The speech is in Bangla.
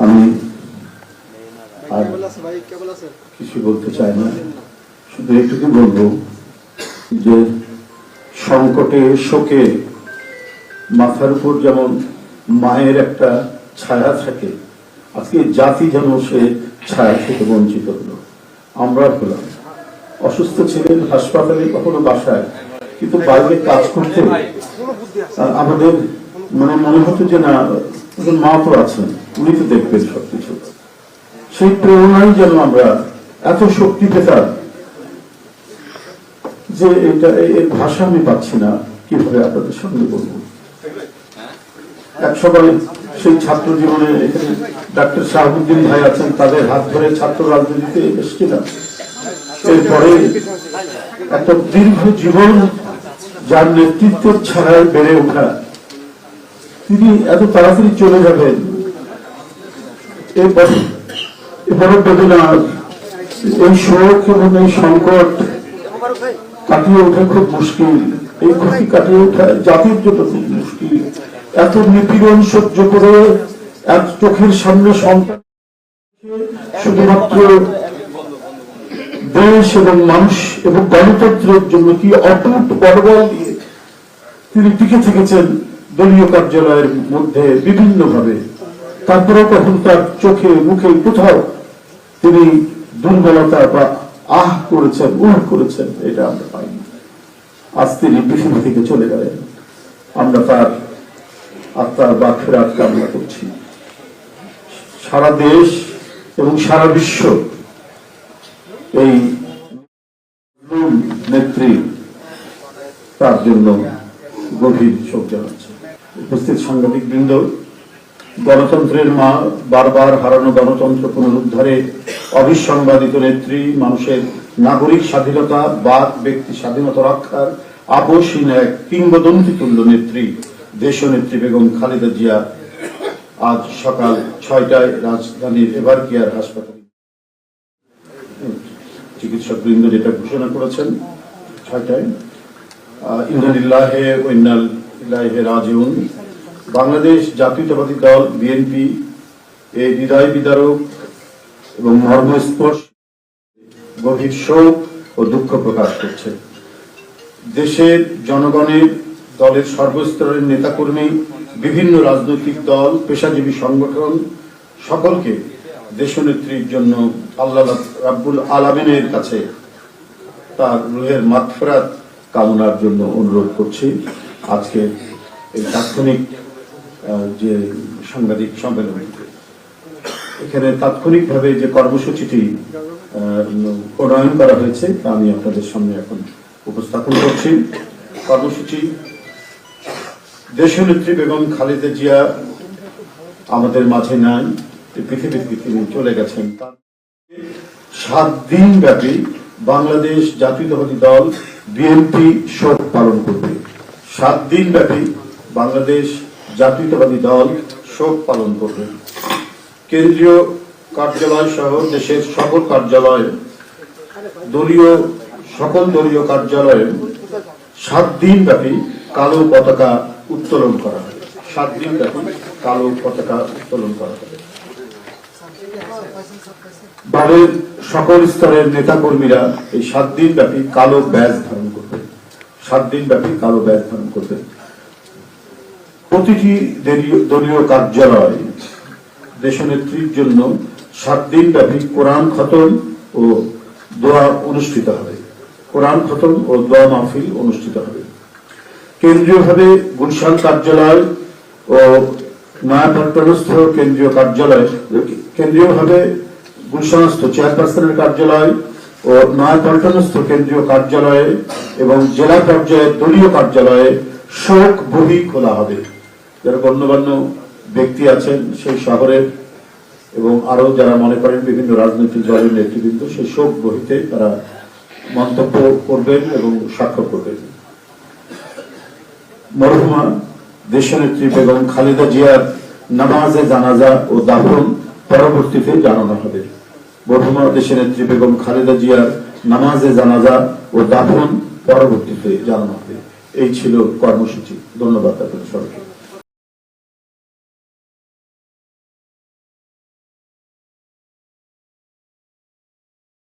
আমি আর কিছু বলতে চাই না, শুধু এটুকু বলবো যে সংকটে শোকে মাথার উপর যেমন মায়ের একটা ছায়া থাকে, আজকে জাতি যেন সে ছায়া থেকে বঞ্চিত হলো। আমরা হলাম, অসুস্থ ছিলেন হাসপাতালে, কখনো বাসায়, কিন্তু বাইরে কাজ করতে আমাদের মনে হতো যে না, মা তো আছেন, উনি তো দেখবেন সবকিছু। সেই প্রেরণাই যেন আমরা এত শক্তি পেতাম যে এটা এর ভাষা আমি পাচ্ছি না কিভাবে আপনাদের সঙ্গে বলবো। এক সময় সেই ছাত্র জীবনে এখানে ডাক্তার শাহাবুদ্দিন ভাই আছেন, তাদের হাত ধরে ছাত্র রাজনীতিতে এসেছিলাম। এরপরে একটা দীর্ঘ জীবন যার নেতৃত্বের ছাড়ায় বেড়ে ওঠা, তিনি এত তাড়াতাড়ি চলে যাবেন, এরপরে বেদনা, এই শোক এবং এই সংকট কাটিয়ে ওঠা খুব মুশকিল। এই ক্ষতি কাটিয়ে ওঠা জাতির জন্য খুব মুশকিল। এত নিপীড়ন সহ্য করে এক চোখের সামনে সন্তান শুধুমাত্র দেশ এবং মানুষ এবং গণতন্ত্রের জন্য কি অটুট বলবল দিয়ে তিনি টিকে থেকেছেন দলীয় কার্যালয়ের মধ্যে বিভিন্ন ভাবে। তারপরেও কখন তার চোখে মুখে কোথাও তিনি দুর্বলতা বা আহ করেছেন, উহ করেছেন, এটা আমরা পাইনি। আজ তিনি পৃথিবী থেকে চলে গেলেন, আমরা তার আত্মার মাগফিরাত কামনা করছি। সারা দেশ এবং সারা বিশ্ব এই নেত্রী তার জন্য গভীর শোক জানাচ্ছে। উপস্থিত সাংবাদিক বৃন্দ, গণতন্ত্রের মা, বারবার হারানো গণতন্ত্র পুনরুদ্ধারে অবিসংবাদিত নেত্রী, মানুষের নাগরিক স্বাধীনতা, বাক ব্যক্তি স্বাধীনতা রক্ষার আপসহীন এক কিংবদন্তি তুল্য নেত্রী দেশনেত্রী বেগম খালেদা জিয়া আজ সকাল 6টায় রাজধানীর এভারকেয়ার হাসপাতালে চিকিৎসক বৃন্দ যেটা ঘোষণা করেছেন 6টায়, ইন্না লিল্লাহি ওয়া ইন্না ইলাইহি রাজিউন। বাংলাদেশ জাতীয়তাবাদী দল বিএনপি এই হৃদয় বিদারক এবং মর্মস্পর্শ গভীর শোক ও দুঃখ প্রকাশ করছে। দেশের জনগণের, দলের সর্বস্তরের নেতাকর্মী, বিভিন্ন রাজনৈতিক দল, পেশাজীবী সংগঠন সকলকে দেশনেত্রীর জন্য আল্লাহ রাব্বুল আলামিনের কাছে তার রুহের মাগফিরাত কামনার জন্য অনুরোধ করছি। আজকে এই তাৎক্ষণিক যে সাংবাদিক সম্মেলন, এখানে তাৎক্ষণিকভাবে যে কর্মসূচিটি প্রণয়ন করা হয়েছে তা আমি আপনাদের সামনে এখন উপস্থাপন করছি। কর্মসূচি: দেশনেত্রী বেগম খালেদা জিয়া আমাদের মাঝে নাই, পৃথিবী থেকে তিনি চলে গেছেন। 7 দিন ব্যাপী বাংলাদেশ জাতীয়তাবাদী দল বিএনপি শোক পালন করবে। 7 দিন ব্যাপী বাংলাদেশ জাতীয়তাবাদী দল শোক পালন করবে। কেন্দ্রীয় কার্যালয় সহ দেশের সকল কার্যালয়ে, সকল দলীয় কার্যালয়ে 7 দিন ব্যাপী কালো পতাকা উত্তোলন করা হবে। 7 দিন ব্যাপী কালো পতাকা উত্তোলন করা হবে। দলের সকল স্তরের নেতা কর্মীরা এই 7 দিন ব্যাপী কালো ব্যাজ ধারণ করবে। 7 দিন ব্যাপী কালো ব্যাজ ধারণ করবে। প্রতিটি দলীয় কার্যালয় দেশনেত্রীর জন্য 7 দিন ব্যাপী কোরআন খতম ও দোয়া অনুষ্ঠিত হবে। কোরআন খতম ও দোয়া মাহফিল অনুষ্ঠিত হবে। কেন্দ্রীয়ভাবে গুলশান কার্যালয় ও নয়াপল্টনস্থ কেন্দ্রীয় কার্যালয়, কেন্দ্রীয়ভাবে গুলশানস্থ চেয়ারপারসনের কার্যালয় ও নয়াপল্টনস্থ কেন্দ্রীয় কার্যালয়ে এবং জেলা পর্যায়ের দলীয় কার্যালয়ে শোক বহি খোলা হবে। যারা গণ্যমান্য ব্যক্তি আছেন সেই শহরের এবং আরো যারা মনে করেন বিভিন্ন রাজনৈতিক দলের নেতৃবৃন্দ, সেই শোক বহিতে তারা মন্তব্য করবেন এবং স্বাক্ষর করবেন। মরহুমা দেশনেত্রী বেগম খালেদা জিয়ার নামাজে জানাজা ও দাফন পরবর্তীতে জানানো হবে। মরহুমা দেশনেত্রী বেগম খালেদা জিয়ার নামাজে জানাজা ও দাফন পরবর্তীতে জানানো হবে। এই ছিল কর্মসূচি। ধন্যবাদ আপনাদের সবাইকে।